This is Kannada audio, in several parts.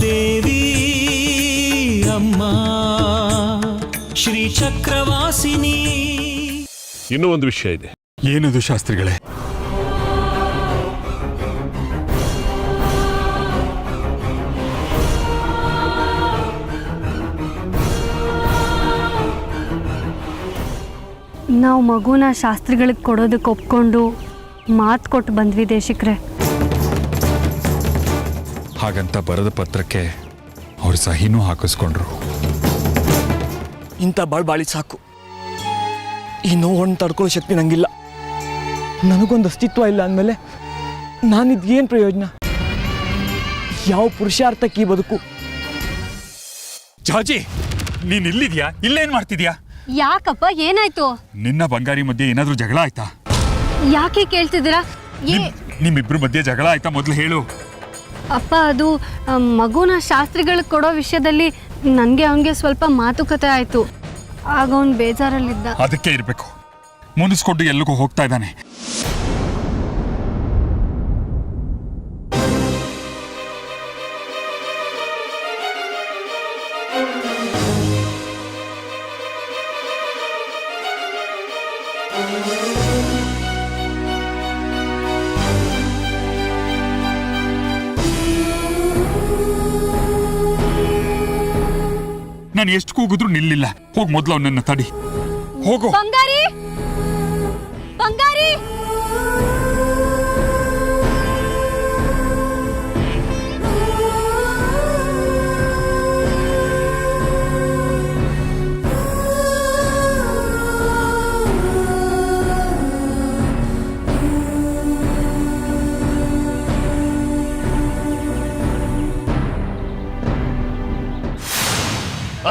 ದೇವಿ ಅಮ್ಮ ಶ್ರೀ ಚಕ್ರವಾಸಿನಿ. ಇನ್ನೂ ಒಂದು ವಿಷಯ ಇದೆ. ಏನದು ಶಾಸ್ತ್ರಿಗಳೇ? ನಾವು ಮಗುನ ಶಾಸ್ತ್ರಿಗಳಿಗೆ ಕೊಡೋದಕ್ಕೆ ಒಪ್ಕೊಂಡು ಮಾತು ಕೊಟ್ಟು ಬಂದ್ವಿ ದೇಶಿಕ್ರೆ. ಹಾಗಂತ ಬರೆದ ಪತ್ರಕ್ಕೆ ಅವ್ರ ಸಹಿನೂ ಹಾಕಿಸ್ಕೊಂಡ್ರು. ಇಂಥ ಬಾಳಿ ಸಾಕು. ಈ ನೋವನ್ನು ತಡ್ಕೊಳ್ಳೋ ಶಕ್ತಿ ನಂಗಿಲ್ಲ. ನನಗೊಂದು ಅಸ್ತಿತ್ವ ಇಲ್ಲ ಅಂದಮೇಲೆ ನಾನಿದ್ದೇನು ಪ್ರಯೋಜನ? ಯಾವ ಪುರುಷಾರ್ಥಕ್ಕೆ ಈ ಬದುಕು? ಜಾಜಿ, ನೀನ್ ಇಲ್ಲಿದ್ಯಾ? ಇಲ್ಲೇನ್ ಮಾಡ್ತಿದ್ಯಾ? ಯಾಕಪ್ಪ, ಏನಾಯ್ತು? ನಿನ್ನ ಬಂಗಾರಿ ಮಧ್ಯೆ ಏನಾದ್ರೂ ಜಗಳ ಆಯ್ತಾ? ಯಾಕೆ ಕೇಳ್ತಿದ್ದೀರಾ? ನಿಮ್ಮಿಬ್ರು ಮಧ್ಯೆ ಜಗಳ ಆಯ್ತಾ? ಮೊದಲು ಹೇಳು. ಅಪ್ಪ, ಅದು ಮಗುನ ಶಾಸ್ತ್ರಿಗಳಿಗೆ ಕೊಡೋ ವಿಷಯದಲ್ಲಿ ನನಗೆ ಅವನಿಗೆ ಸ್ವಲ್ಪ ಮಾತುಕತೆ ಆಯಿತು. ಆಗ ಅವನು ಬೇಜಾರಲ್ಲಿದ್ದ. ಅದಕ್ಕೆ ಇರಬೇಕು. ಮುನಿಸ್ಕೊಂಡು ಎಲ್ಲಿಗೂ ಹೋಗ್ತಾ ಇದ್ದಾನೆ. ನಾನು ಎಷ್ಟು ಕೂಗಿದ್ರು ನಿಲ್ಲಿಲ್ಲ. ಹೋಗಿ ಮೊದಲು ಅವನನ್ನ ತಡಿ. ಹೋಗು. ಬಂಗಾರಿ, ಬಂಗಾರಿ.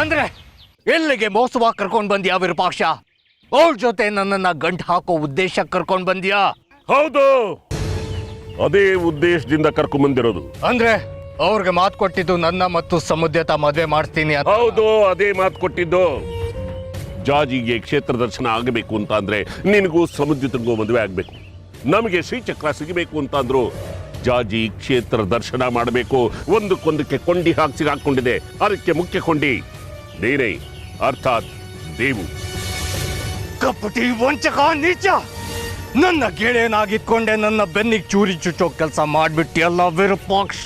ಅಂದ್ರೆ ಎಲ್ಲಿಗೆ ಮೋಸವಾಗಿ ಕರ್ಕೊಂಡ್ ಬಂದ್ಯಾ ವಿರೂಪಾಕ್ಷ? ಅವಳ ಜೊತೆ ನನ್ನನ್ನ ಗಂಟು ಹಾಕೋ ಉದ್ದೇಶ ಕರ್ಕೊಂಡ್ ಬಂದ್ಯಾ? ಹೌದು, ಅದೇ ಉದ್ದೇಶದಿಂದ ಕರ್ಕೊಂಡ್ ಬಂದಿರೋದು. ಅಂದ್ರೆ ಅವ್ರಿಗೆ ಮಾತು ಕೊಟ್ಟಿದ್ದು ನನ್ನ ಮತ್ತು ಸಮುದ್ಯತ ಮದುವೆ ಮಾಡ್ತೀನಿ. ಹೌದು, ಅದೇ ಮಾತು ಕೊಟ್ಟಿದ್ದು. ಜಾಜಿಗೆ ಕ್ಷೇತ್ರ ದರ್ಶನ ಆಗಬೇಕು ಅಂತ ಅಂದ್ರೆ ನಿನಗೂ ಸಮುದ್ರತಿಗೂ ಮದುವೆ ಆಗ್ಬೇಕು. ನಮಗೆ ಶ್ರೀಚಕ್ರ ಸಿಗಬೇಕು ಅಂತ ಅಂದ್ರು ಜಾಜಿ ಕ್ಷೇತ್ರ ದರ್ಶನ ಮಾಡಬೇಕು. ಒಂದಕ್ಕೊಂದಕ್ಕೆ ಕೊಂಡಿ ಸಿಗಾಕೊಂಡಿದೆ. ಅದಕ್ಕೆ ಮುಖ್ಯ ಕೊಂಡಿ ನೀನೇ, ಅರ್ಥಾತ್ ದೇವು. ಕಪಟಿ, ವಂಚಕ, ನೀಚ! ನನ್ನ ಗೆಳೆಯನಾಗಿಟ್ಕೊಂಡೆ ನನ್ನ ಬೆನ್ನಿಗೆ ಚೂರಿ ಚುಚ್ಚೋ ಕೆಲಸ ಮಾಡ್ಬಿಟ್ಟಿಯಲ್ಲ ವಿರೂಪಾಕ್ಷ.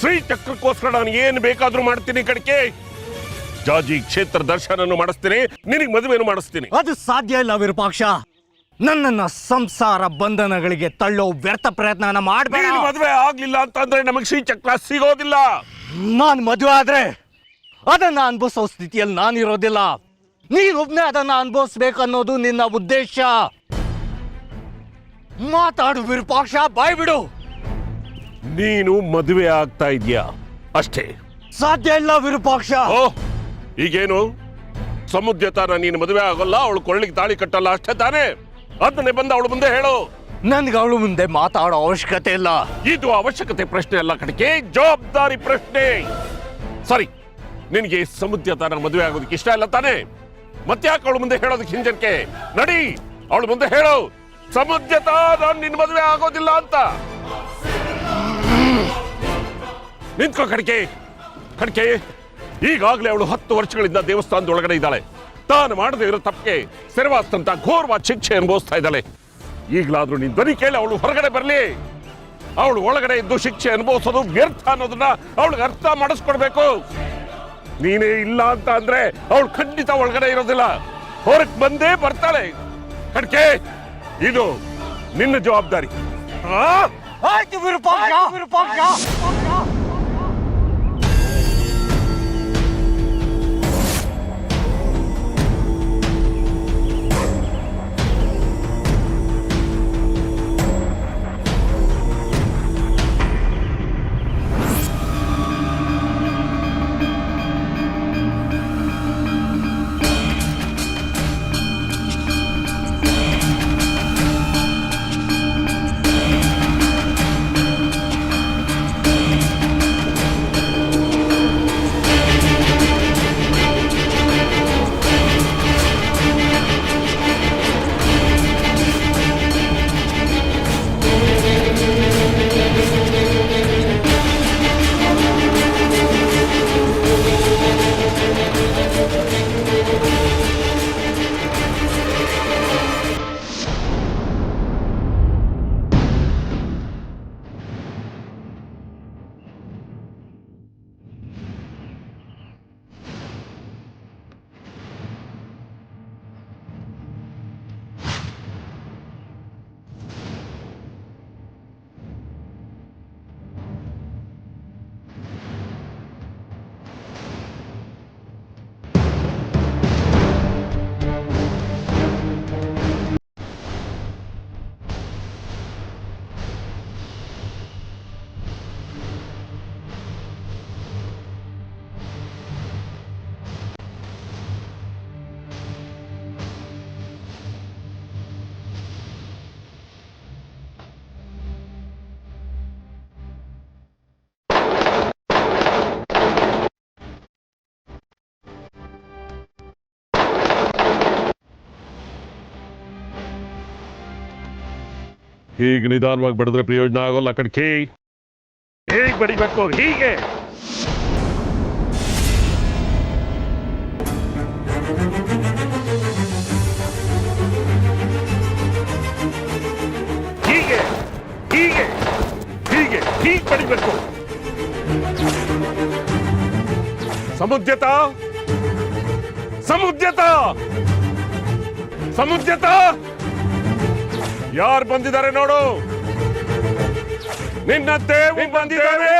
ಶ್ರೀಚಕ್ರಕ್ಕೋಸ್ಕರ ನಾನು ಏನು ಬೇಕಾದ್ರೂ ಮಾಡ್ತೀನಿ ಕಡಿಕೆ. ಜಾಜಿ ಕ್ಷೇತ್ರ ದರ್ಶನ ಮಾಡಿಸ್ತೀನಿ, ನಿನಗೆ ಮದುವೆನೂ ಮಾಡಿಸ್ತೀನಿ. ಅದು ಸಾಧ್ಯ ಇಲ್ಲ ವಿರೂಪಾಕ್ಷ. ನನ್ನನ್ನ ಸಂಸಾರ ಬಂಧನಗಳಿಗೆ ತಳ್ಳೋ ವ್ಯರ್ಥ ಪ್ರಯತ್ನ ಮಾಡಬೇಡ. ಮದುವೆ ಆಗ್ಲಿಲ್ಲ ಅಂತಂದ್ರೆ ನಮಗೆ ಶ್ರೀಚಕ್ರ ಸಿಗೋದಿಲ್ಲ. ನಾನು ಮದುವೆ ಆದ್ರೆ ಅದನ್ನ ಅನುಭವಿಸೋ ಸ್ಥಿತಿಯಲ್ಲಿ ನಾನಿರೋದಿಲ್ಲ. ನೀನೊಬ್ನೇ ಅದನ್ನ ಅನುಭವಿಸ್ಬೇಕು ಅನ್ನೋದು ನಿನ್ನ ಉದ್ದೇಶ. ಮಾತಾಡು ವಿರೂಪಾಕ್ಷ, ಬಾಯ್ ಬಿಡು. ನೀನು ಮದುವೆ ಆಗ್ತಾ ಇದೀಯಾ ಅಷ್ಟೇ. ಸಾಧ್ಯ ಇಲ್ಲ ವಿರೂಪಾಕ್ಷ. ಈಗೇನು ಸಮುದ್ರತಾನ ನೀನು ಮದುವೆ ಆಗೋಲ್ಲ, ಅವಳು ಕೊಳ್ಳಿಗೆ ತಾಳಿ ಕಟ್ಟಲ್ಲ ಅಷ್ಟೇ ತಾನೇ? ಅದನ್ನೇ ಬಂದ ಅವಳು ಮುಂದೆ ಹೇಳು. ನನ್ಗೆ ಅವಳು ಮುಂದೆ ಮಾತಾಡೋ ಅವಶ್ಯಕತೆ ಇಲ್ಲ. ಇದು ಅವಶ್ಯಕತೆ ಪ್ರಶ್ನೆ ಅಲ್ಲ ಕಡಿಕೆ, ಜವಾಬ್ದಾರಿ ಪ್ರಶ್ನೆ. ಸರಿ, ನಿನಗೆ ಸಮುದ್ರತಾನ ಮದುವೆ ಆಗೋದಕ್ಕೆ ಇಷ್ಟ ಇಲ್ಲ ತಾನೇ? ಮತ್ತೆ ಯಾಕೆ ಅವಳು ಮುಂದೆ ಹೇಳೋದಕ್ಕೆ ಹಿಂಜರಿಕೆ? ನಡಿ, ಅವಳು ಮುಂದೆ ಹೇಳು, ಸಮುದ್ರತಾನ ನಿನ್ನ ಮದುವೆ ಆಗೋದಿಲ್ಲ ಅಂತ. ನಿಂತ್ಕೋ ಕಡಿಕೆ. ಕಡಿಕೆ, ಈಗಾಗಲೇ ಅವಳು 10 ವರ್ಷಗಳಿಂದ ದೇವಸ್ಥಾನದ ಒಳಗಡೆ ಇದ್ದಾಳೆ. ತಾನು ಮಾಡದೇ ಇರೋ ತಪ್ಪಿಗೆ ಸೆರವಾಸ್ತಂತ ಘೋರವಾದ ಶಿಕ್ಷೆ ಅನುಭವಿಸ್ತಾ ಇದ್ದಾಳೆ. ಈಗಲಾದ್ರೂ ನಿನ್ ಧ್ವನಿ ಕೇಳಿ ಅವಳು ಹೊರಗಡೆ ಬರಲಿ. ಅವಳು ಒಳಗಡೆ ಇದ್ದು ಶಿಕ್ಷೆ ಅನುಭವಿಸೋದು ವ್ಯರ್ಥ ಅನ್ನೋದನ್ನ ಅವಳಿಗೆ ಅರ್ಥ ಮಾಡಿಸ್ಕೊಡ್ಬೇಕು. ನೀನೇ ಇಲ್ಲ ಅಂತ ಅಂದ್ರೆ ಅವಳು ಖಂಡಿತ ಒಳಗಡೆ ಇರೋದಿಲ್ಲ, ಹೊರಗೆ ಬಂದೇ ಬರ್ತಾಳೆ. ಕಡ್ಕೆ, ಇದು ನಿನ್ನ ಜವಾಬ್ದಾರಿ. ಆಯ್ತು ವಿರೂಪಾಕ್ಷ. ಹೀಗೆ ನಿಧಾನವಾಗಿ ಬಡಿದ್ರೆ ಪ್ರಯೋಜನ ಆಗೋಲ್ಲ ಕಡ್ಕಿ. ಹೇಗೆ ಬಡಿಬೇಕು? ಹೀಗೆ. ಹೀಗೆ ಹೀಗೆ ಹೀಗೆ ಹೀಗೆ ಬಡಿಬೇಕು. ಸಮುದ್ಯತ ಸಮುದ್ಯತ ಸಮುದ್ಯತ ಯಾರು ಬಂದಿದ್ದಾರೆ ನೋಡು. ನಿನ್ನ ದೇವು ಬಂದಿದ್ದಾನೆ.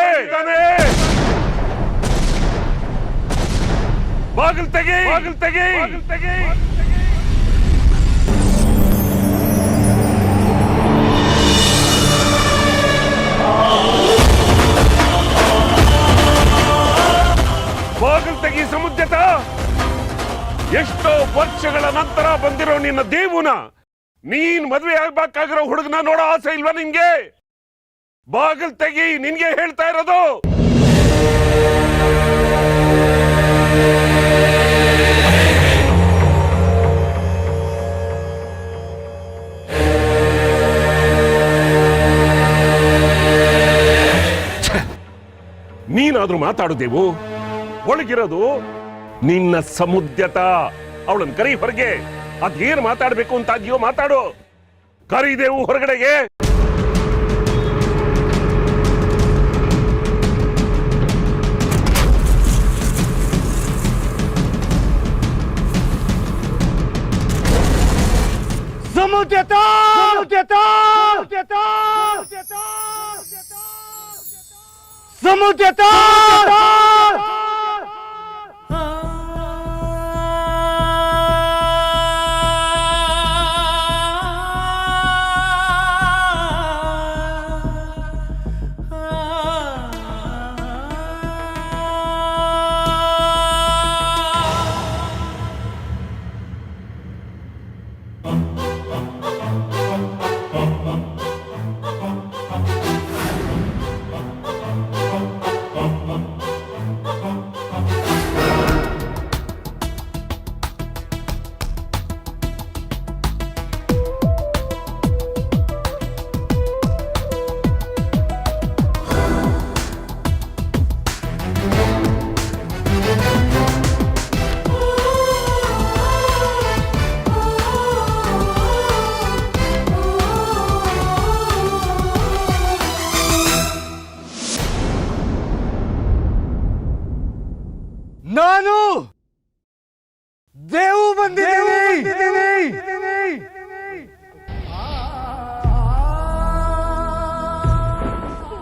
ಬಾಗಿಲು ತೆಗಿ, ಬಾಗಿಲು ತೆಗಿ, ಬಾಗಿಲು ತೆಗಿ. ಬಾಗಿಲು ತೆಗಿ ಸಮುದ್ಯತ. ಎಷ್ಟೋ ವರ್ಷಗಳ ನಂತರ ಬಂದಿರೋ ನಿನ್ನ ದೇವುನ, ನೀನ್ ಮದುವೆ ಆಗ್ಬೇಕಾಗಿರೋ ಹುಡುಗನ ನೋಡೋ ಆಸೆ ಇಲ್ವಾ ನಿನ್ಗೆ? ಬಾಗಿಲು ತೆಗಿ, ನಿನ್ಗೆ ಹೇಳ್ತಾ ಇರೋದು. ನೀನಾದ್ರೂ ಮಾತಾಡುದೇವು. ಒಳಗಿರೋದು ನಿನ್ನ ಸಮುದ್ಯತ. ಅವಳನ್ನು ಕರಿ ಹೊರಗೆ. ಅದೇನು ಮಾತಾಡ್ಬೇಕು ಅಂತ ಇದೆಯೋ ಮಾತಾಡು. ಕರೀದೇವು ಹೊರಗಡೆಗೆ. ಸಮುದ್ಯತ ಸಮುದ್ಯತ ನಾನು ದೇವು ಬಂದಿದ್ದೀನಿ.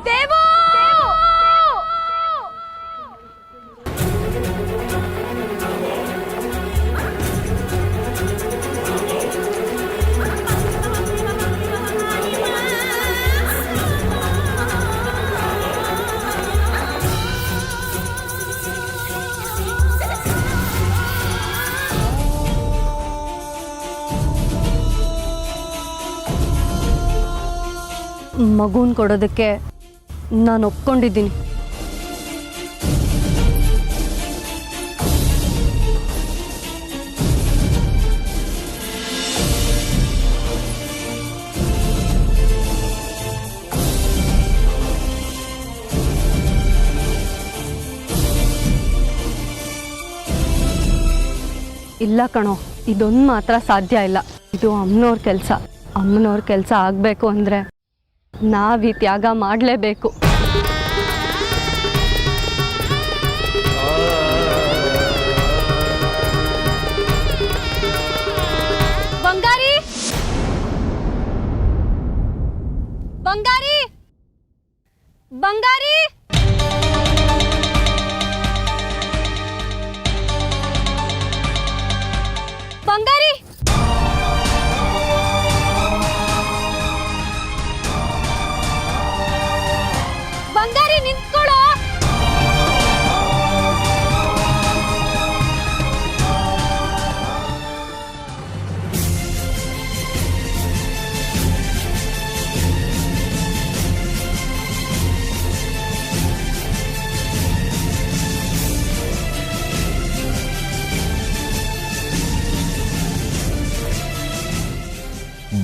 ದೇವು! ಮಗುನ್ ಕೊಡೋದಕ್ಕೆ ನಾನು ಒಪ್ಕೊಂಡಿದ್ದೀನಿ. ಇಲ್ಲ ಕಣೋ, ಇದೊಂದು ಮಾತ್ರ ಸಾಧ್ಯ ಇಲ್ಲ. ಇದು ಅಮ್ಮನವ್ರ ಕೆಲಸ. ಅಮ್ಮನವ್ರ ಕೆಲಸ ಆಗಬೇಕು ಅಂದರೆ ನಾವೀ ತ್ಯಾಗ ಮಾಡಲೇಬೇಕು. ಬಂಗಾರಿ, ಬಂಗಾರಿ, ಬಂಗಾರಿ, ಬಂಗಾರಿ. ಬಂಗಾರಿ ನಿಂತ್ಕೊಳ್ಳೋ.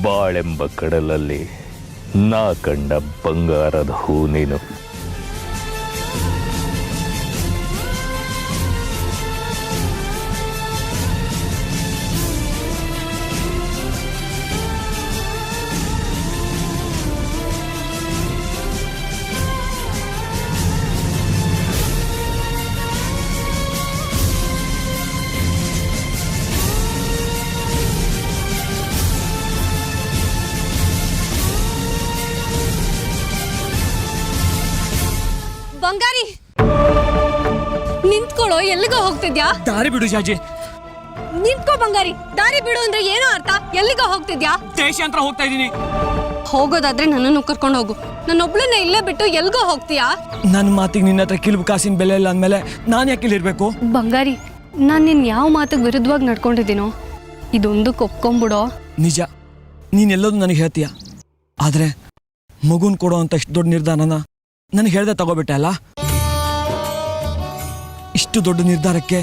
ಬಾಳೆಂಬ ಕಡಲಲ್ಲಿ ನಾ ಕಂಡ ಬಂಗಾರದ ಹೂ ನೀನು. ಬಂಗಾರಿ, ನಿಂತ್ಕೊಳ್ಳೋ, ಎಲ್ಲಿಗೋ ಹೋಗ್ತಿದ್ಯಾ? ದಾರಿ ಬಿಡು ಜಾಜಿ. ನಿಂತ್ಕೋ ಬಂಗಾರಿ. ದಾರಿ ಬಿಡು ಅಂದ್ರೆ ಏನೋ ಅರ್ಥ? ಎಲ್ಲಿಗೋ ಹೋಗ್ತಿದ್ಯಾ? ದೇಶಾಂತರ ಹೋಗ್ತಾ ಇದ್ದೀನಿ. ಹೋಗೋದಾದ್ರೆ ನನ್ನನ್ನು ಕರ್ಕೊಂಡು ಹೋಗು. ನನ್ನೊಬ್ಳನ್ನ ಇಲ್ಲೇ ಬಿಟ್ಟು ಎಲ್ಗೋ ಹೋಗ್ತೀಯಾ? ನನ್ನ ಮಾತಿಗೆ ನಿನ್ನ ಹತ್ರ ಕಿಲುಬು ಕಾಸಿನ ಬೆಲೆ ಇಲ್ಲ ಅಂದಮೇಲೆ ನಾನು ಯಾಕೆ ಇಲ್ಲಿರ್ಬೇಕು? ಬಂಗಾರಿ, ನಾನು ನಿನ್ನ ಯಾವ ಮಾತಿಗೆ ವಿರುದ್ಧವಾಗಿ ನಡ್ಕೊಂಡಿದ್ದೀನೋ ಇದೊಂದಕ್ಕೆ ಒಪ್ಕೊಂಬಿಡೋ. ನಿಜ, ನೀನೆಲ್ಲೋದು ನನಗೆ ಹೇಳ್ತೀಯ. ಆದರೆ ಮಗುನ್ ಕೊಡೋ ಅಂತ ಇಷ್ಟು ದೊಡ್ಡ ನಿರ್ಧಾರನ ನನಗೆ ಹೇಳ್ದೆ ತಗೋಬಿಟ್ಟೆ ಅಲ್ಲ. ಇಷ್ಟು ದೊಡ್ಡ ನಿರ್ಧಾರಕ್ಕೆ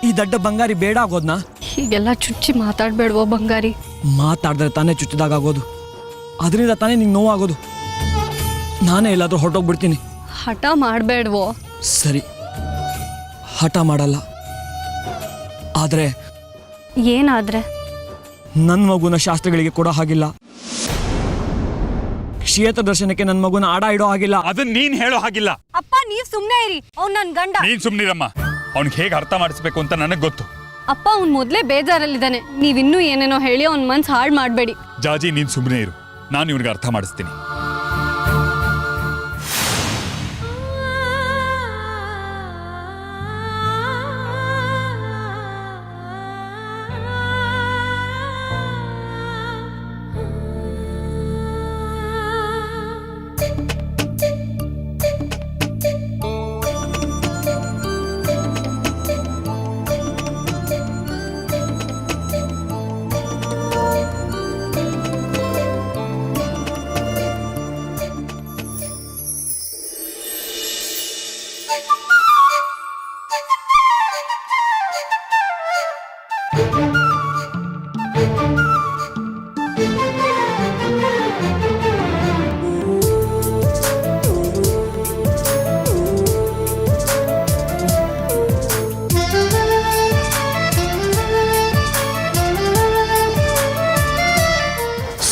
ಈ ದಡ್ಡ ಬಂಗಾರಿ ಬೇಡ ಆಗೋದ್ನ? ಹೀಗೆಲ್ಲ ಚುಚ್ಚಿ ಮಾತಾಡ್ಬೇಡ್ವೋ ಬಂಗಾರಿ. ಮಾತಾಡಿದ್ರೆ ತಾನೇ ಚುಚ್ಚಿದಾಗ ಆಗೋದು, ಅದರಿಂದ ತಾನೇ ನಿಂಗೆ ನೋವಾಗೋದು. ನಾನೇ ಎಲ್ಲಾದ್ರೂ ಹೊರಟೋಗ್ಬಿಡ್ತೀನಿ. ಹಠ ಮಾಡಬೇಡ್ವೋ. ಸರಿ, ಹಠ ಮಾಡಲ್ಲ. ಆದರೆ ಏನಾದ್ರೆ? ನನ್ನ ಮಗುನ ಶಾಸ್ತ್ರಗಳಿಗೆ ಕೊಡೋ ಹಾಗಿಲ್ಲ. ಕ್ಷೇತ್ರ ದರ್ಶನಕ್ಕೆ ನನ್ನ ಮಗುನ ಆಡ ಇಡೋ ಹಾಗಿಲ್ಲ. ಅದನ್ನ ನೀನ್ ಹೇಳೋ ಹಾಗಿಲ್ಲ. ಅಪ್ಪ, ನೀವ್ ಸುಮ್ನೆ ಇರಿ. ಅವ್ನ್ ನನ್ ಗಂಡ. ನೀನ್ ಸುಮ್ನಿರಮ್ಮ. ಅವ್ನಿಗೆ ಹೇಗೆ ಅರ್ಥ ಮಾಡಿಸ್ಬೇಕು ಅಂತ ನನಗೆ ಗೊತ್ತು. ಅಪ್ಪ, ಅವ್ನ್ ಮೊದ್ಲೇ ಬೇಜಾರಲ್ಲಿದ್ದಾನೆ. ನೀವಿನ್ನೂ ಏನೇನೋ ಹೇಳಿ ಅವ್ನ್ ಮನ್ಸು ಹಾಳು ಮಾಡಬೇಡಿ. ಜಾಜಿ, ನೀನ್ ಸುಮ್ಮನೆ ಇರು. ನಾನು ಇವ್ನಿಗೆ ಅರ್ಥ ಮಾಡಿಸ್ತೀನಿ.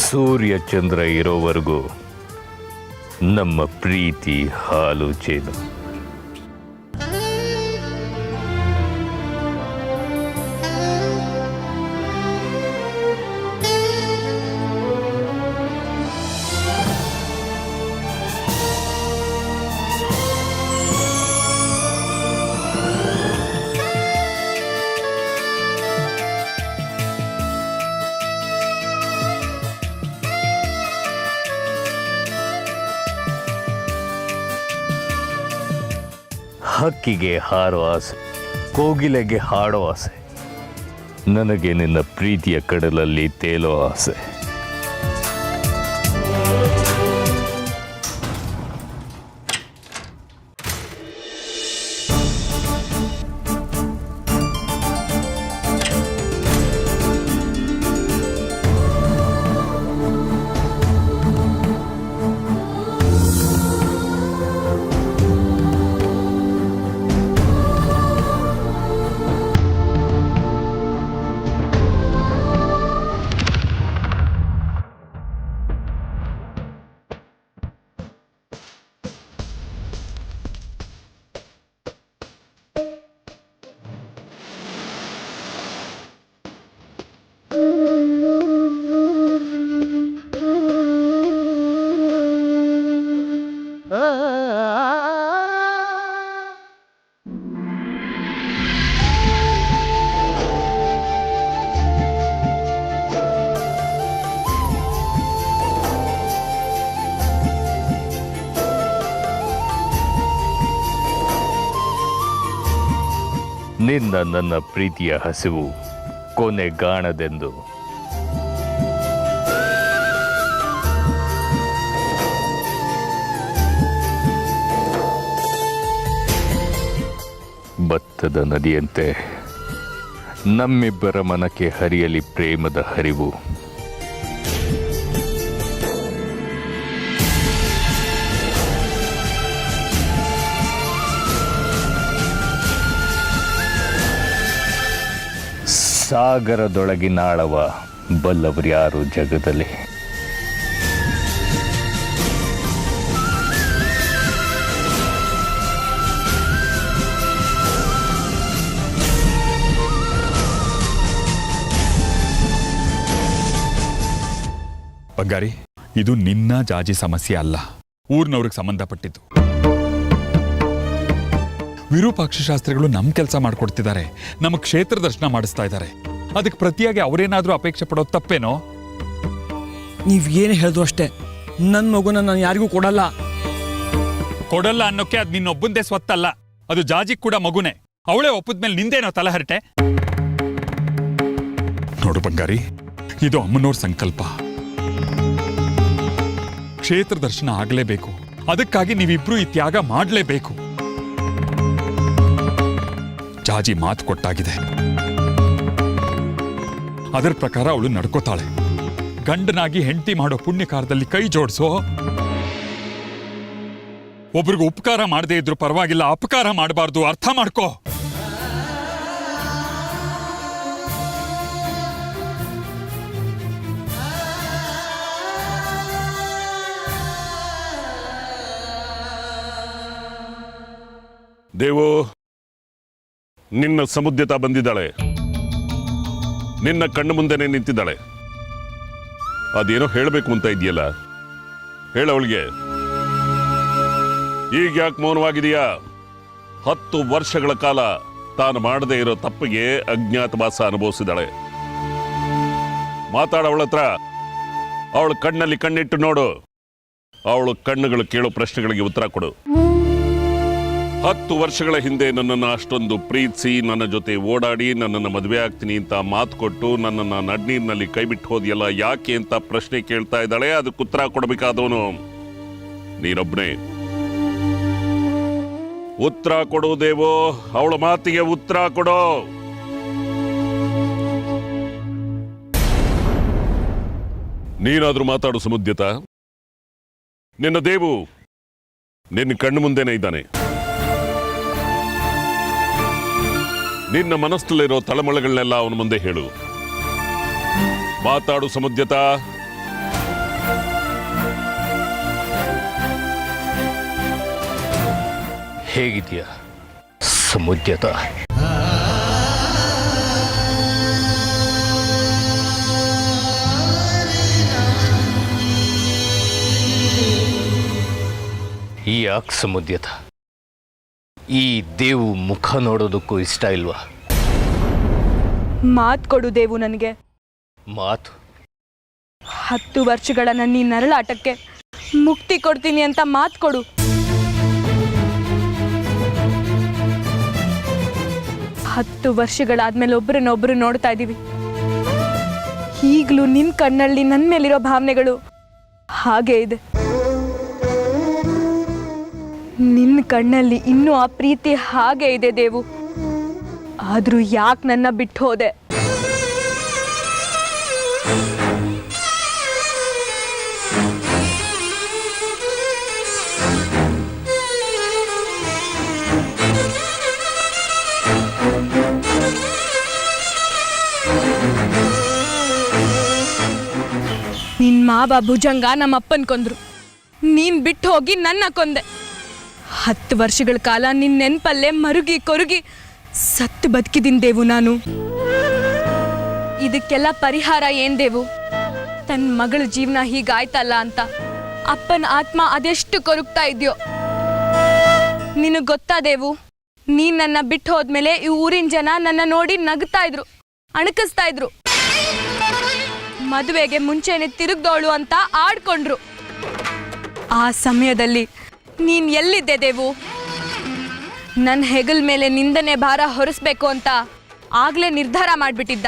ಸೂರ್ಯ ಚಂದ್ರ ಇರೋವರೆಗೂ ನಮ್ಮ ಪ್ರೀತಿ ಹಾಲು ಜೇನು. ಹಕ್ಕಿಗೆ ಹಾರೋ ಆಸೆ, ಕೋಗಿಲೆಗೆ ಹಾಡೋ ಆಸೆ, ನನಗೆ ನಿನ್ನ ಪ್ರೀತಿಯ ಕಡಲಲ್ಲಿ ತೇಲೋ ಆಸೆ. ನಿನ್ನ ನನ್ನ ಪ್ರೀತಿಯ ಹಸಿವು ಕೊನೆಗಾಣದೆಂದು ಭತ್ತದ ನದಿಯಂತೆ ನಮ್ಮಿಬ್ಬರ ಮನಕ್ಕೆ ಹರಿಯಲಿ ಪ್ರೇಮದ ಹರಿವು. ಸಾಗರದೊಳಗಿನಾಳವ ಬಲ್ಲವರ್ಯಾರು ಜಗದಲ್ಲಿ. ಬಂಗಾರಿ, ಇದು ನಿನ್ನ ಜಾಜಿ ಸಮಸ್ಯೆ ಅಲ್ಲ, ಊರ್ನವ್ರಿಗೆ ಸಂಬಂಧಪಟ್ಟಿದ್ದು. ವಿರೂಪಾಕ್ಷ ಶಾಸ್ತ್ರಿಗಳು ನಮ್ಮ ಕೆಲಸ ಮಾಡ್ಕೊಡ್ತಿದ್ದಾರೆ, ನಮ್ಮ ಕ್ಷೇತ್ರ ದರ್ಶನ ಮಾಡಿಸ್ತಾ ಇದ್ದಾರೆ. ಅದಕ್ಕೆ ಪ್ರತಿಯಾಗಿ ಅವರೇನಾದ್ರೂ ಅಪೇಕ್ಷೆ ಪಡೋದು ತಪ್ಪೇನೋ? ನೀವು ಏನು ಹೇಳಿದ್ರು ಅಷ್ಟೇ, ನನ್ನ ಮಗುನ ನಾನು ಯಾರಿಗೂ ಕೊಡಲ್ಲ. ಕೊಡಲ್ಲ ಅನ್ನೋಕೆ ಅದು ನಿನ್ನೊಬ್ಬಂದೇ ಸ್ವತ್ತಲ್ಲ, ಅದು ಜಾಜಿಗ್ ಕೂಡ ಮಗುನೇ. ಅವಳೇ ಒಪ್ಪದ್ಮೇಲೆ ನಿಂದೇನೋ ತಲಹರಟೆ? ನೋಡು ಬಂಗಾರಿ, ಇದು ಅಮ್ಮನವ್ರ ಸಂಕಲ್ಪ. ಕ್ಷೇತ್ರ ದರ್ಶನ ಆಗಲೇಬೇಕು. ಅದಕ್ಕಾಗಿ ನೀವಿಬ್ರು ಈ ತ್ಯಾಗ ಮಾಡಲೇಬೇಕು. ಜಾಜಿ ಮಾತು ಕೊಟ್ಟಾಗಿದೆ, ಅದರ ಪ್ರಕಾರ ಅವಳು ನಡ್ಕೋತಾಳೆ. ಗಂಡನಾಗಿ ಹೆಂಡತಿ ಮಾಡೋ ಪುಣ್ಯ ಕಾರ್ಯದಲ್ಲಿ ಕೈ ಜೋಡಿಸೋ. ಒಬ್ರಿಗೂ ಉಪಕಾರ ಮಾಡದೇ ಇದ್ರು ಪರವಾಗಿಲ್ಲ, ಅಪಕಾರ ಮಾಡಬಾರ್ದು, ಅರ್ಥ ಮಾಡ್ಕೋ. ದೇವು, ನಿನ್ನ ಸಮುದ್ಯತ ಬಂದಿದ್ದಾಳೆ, ನಿನ್ನ ಕಣ್ಣು ಮುಂದೆನೆ ನಿಂತಿದ್ದಾಳೆ. ಅದೇನೋ ಹೇಳಬೇಕು ಅಂತ ಇದೆಯಲ್ಲ, ಹೇಳವಳಿಗೆ. ಈಗ ಯಾಕೆ ಮೌನವಾಗಿದೆಯಾ? 10 ವರ್ಷಗಳ ಕಾಲ ತಾನು ಮಾಡದೇ ಇರೋ ತಪ್ಪಿಗೆ ಅಜ್ಞಾತವಾಸ ಅನುಭವಿಸಿದಾಳೆ. ಮಾತಾಡವಳ ಹತ್ರ. ಅವಳ ಕಣ್ಣಲ್ಲಿ ಕಣ್ಣಿಟ್ಟು ನೋಡು. ಅವಳು ಕಣ್ಣುಗಳು ಕೇಳೋ ಪ್ರಶ್ನೆಗಳಿಗೆ ಉತ್ತರ ಕೊಡು. 10 ವರ್ಷಗಳ ಹಿಂದೆ ನನ್ನನ್ನು ಅಷ್ಟೊಂದು ಪ್ರೀತಿಸಿ, ನನ್ನ ಜೊತೆ ಓಡಾಡಿ, ನನ್ನನ್ನು ಮದುವೆ ಆಗ್ತೀನಿ ಅಂತ ಮಾತು ಕೊಟ್ಟು ನನ್ನನ್ನು ನಡ್ನೀರಿನಲ್ಲಿ ಕೈ ಬಿಟ್ಟು ಹೋದಿಯಲ್ಲ, ಯಾಕೆ ಅಂತ ಪ್ರಶ್ನೆ ಕೇಳ್ತಾ ಇದ್ದಾಳೆ. ಅದಕ್ಕೆ ಉತ್ತರ ಕೊಡಬೇಕಾದವನು ನೀನೊಬ್ಬನೇ. ಉತ್ತರ ಕೊಡು ದೇವೋ, ಅವಳ ಮಾತಿಗೆ ಉತ್ತರ ಕೊಡು. ನೀನಾದ್ರೂ ಮಾತಾಡು ಸಮುದ್ಯತ. ನಿನ್ನ ದೇವು ನಿನ್ನ ಕಣ್ಣು ಮುಂದೆನೇ ಇದ್ದಾನೆ. ನಿನ್ನ ಮನಸ್ಸಲ್ಲಿರೋ ತಳಮಳಗಳನ್ನೆಲ್ಲ ಅವನ ಮುಂದೆ ಹೇಳು. ಮಾತಾಡು ಸಮುದ್ಯತ. ಹೇಗಿದೆಯಾ ಸಮುದ್ಯತ? ಯಾಕೆ ಸಮುದ್ಯತ ಈ ದೇವು ಮುಖ ನೋಡೋದಕ್ಕೂ ಇಷ್ಟ ಇಲ್ವಾ? ಮಾತು ಕೊಡು ದೇವು ನನಗೆ. ಮಾತು? 10 ವರ್ಷಗಳ ನನ್ನ ಈ ನರಳಾಟಕ್ಕೆ ಮುಕ್ತಿ ಕೊಡ್ತೀನಿ ಅಂತ ಮಾತು ಕೊಡು. ಹತ್ತು ವರ್ಷಗಳಾದ್ಮೇಲೆ ಒಬ್ರನ್ನೊಬ್ರು ನೋಡ್ತಾ ಇದ್ದೀವಿ. ಈಗಲೂ ನಿನ್ನ ಕಣ್ಣಲ್ಲಿ ನನ್ನ ಮೇಲಿರೋ ಭಾವನೆಗಳು ಹಾಗೇ ಇದೆ. ನಿನ್ನ ಕಣ್ಣಲ್ಲಿ ಇನ್ನೂ ಆ ಪ್ರೀತಿ ಹಾಗೆ ಇದೆ ದೇವು. ಆದ್ರೂ ಯಾಕೆ ನನ್ನ ಬಿಟ್ಟು ಹೋದೆ? ನಿನ್ ಮಾವ ಭುಜಂಗ ನಮ್ಮಪ್ಪನ್ ಕೊಂದ್ರು. ನೀನ್ ಬಿಟ್ಟು ಹೋಗಿ ನನ್ನ ಕೊಂದೆ. 10 ವರ್ಷಗಳ ಕಾಲ ನಿನ್ನ ನೆನಪಲ್ಲೇ ಮರುಗಿ ಕೊರುಗಿ ಸತ್ತು ಬದುಕಿದ್ದೀನಿ ದೇವು ನಾನು. ಇದಕ್ಕೆಲ್ಲ ಪರಿಹಾರ ಏನ್ ದೇವು? ತನ್ನ ಮಗಳ ಜೀವನ ಹೀಗಾಯ್ತಲ್ಲ ಅಂತ ಅಪ್ಪನ ಆತ್ಮ ಅದೆಷ್ಟು ಕೊರಗ್ತಾ ಇದೆಯೋ. ನಿನಗೆ ಗೊತ್ತಾ ದೇವು, ನೀನ್ ನನ್ನ ಬಿಟ್ಟು ಹೋದ್ಮೇಲೆ ಈ ಊರಿನ ಜನ ನನ್ನ ನೋಡಿ ನಗ್ತಾ ಇದ್ರು, ಅಣಕಿಸ್ತಾ ಇದ್ರು. ಮದುವೆಗೆ ಮುಂಚೆನೆ ತಿರುಗ್ದೋಳು ಅಂತ ಆಡ್ಕೊಂಡ್ರು. ಆ ಸಮಯದಲ್ಲಿ ನೀನ್ ಎಲ್ಲಿದ್ದೆ ದೇವು? ನನ್ನ ಹೆಗಲ್ ಮೇಲೆ ನಿಂದನೆ ಭಾರ ಹೊರಿಸ್ಬೇಕು ಅಂತ ಆಗ್ಲೇ ನಿರ್ಧಾರ ಮಾಡ್ಬಿಟ್ಟಿದ್ದ?